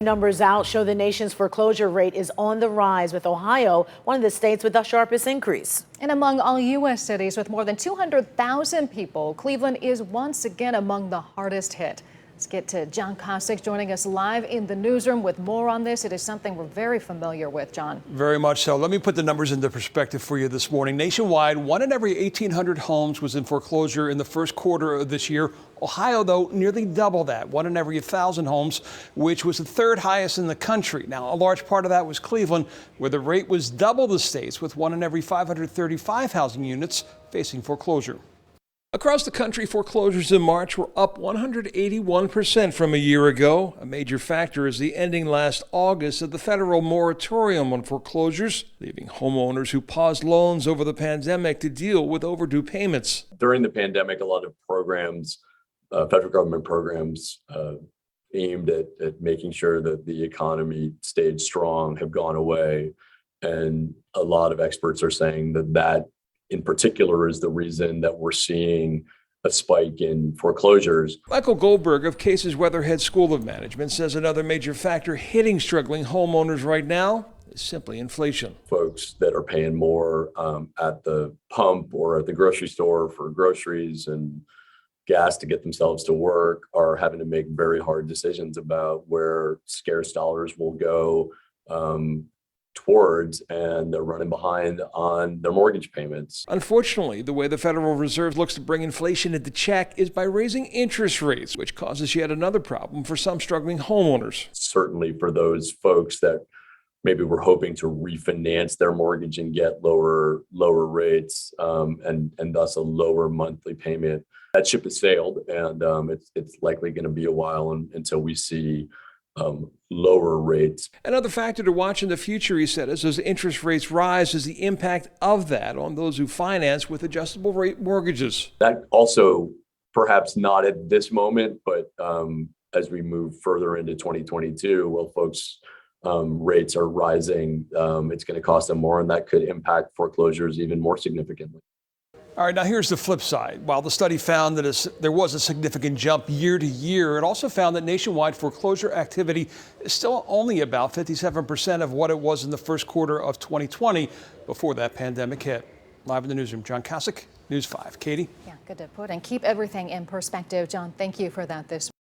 Numbers out show the nation's foreclosure rate is on the rise, with Ohio one of the states with the sharpest increase. And among all U.S. cities with more than 200,000 people, Cleveland is once again among the hardest hit. Let's get to John KOSICH joining us live in the newsroom with more on this. It is something we're very familiar with, John. Very much so. Let me put the numbers into perspective for you this morning. Nationwide, 1 in every 1,800 homes was in foreclosure in the first quarter of this year. Ohio, though, nearly double that, 1 in every 1,000 homes, which was the third highest in the country. Now, a large part of that was Cleveland, where the rate was double the state's, with 1 in every 535 housing units facing foreclosure. Across the country, foreclosures in March were up 181% from a year ago. A major factor is the ending last August of the federal moratorium on foreclosures, leaving homeowners who paused loans over the pandemic to deal with overdue payments. During the pandemic, a lot of programs, federal government programs aimed at making sure that the economy stayed strong have gone away. And a lot of experts are saying that in particular is the reason that we're seeing a spike in foreclosures. Michael Goldberg of KOSICH Weatherhead School of Management says another major factor hitting struggling homeowners right now is simply inflation. Folks that are paying more at the pump or at the grocery store for groceries and gas to get themselves to work are having to make very hard decisions about where scarce dollars will go towards, and they're running behind on their mortgage payments. Unfortunately, the way the Federal Reserve looks to bring inflation into check is by raising interest rates, which causes yet another problem for some struggling homeowners. Certainly for those folks that maybe were hoping to refinance their mortgage and get lower rates and thus a lower monthly payment. That ship has sailed, and it's likely going to be a while until we see lower rates. Another factor to watch in the future, he said, as those interest rates rise, is the impact of that on those who finance with adjustable rate mortgages. That also, perhaps not at this moment, but as we move further into 2022, well, folks' rates are rising. It's going to cost them more, and that could impact foreclosures even more significantly. All right, now here's the flip side. While the study found that there was a significant jump year to year, it also found that nationwide foreclosure activity is still only about 57% of what it was in the first quarter of 2020 before that pandemic hit. Live in the newsroom, John KOSICH, News 5. Katie? Yeah, good to put and keep everything in perspective. John, thank you for that this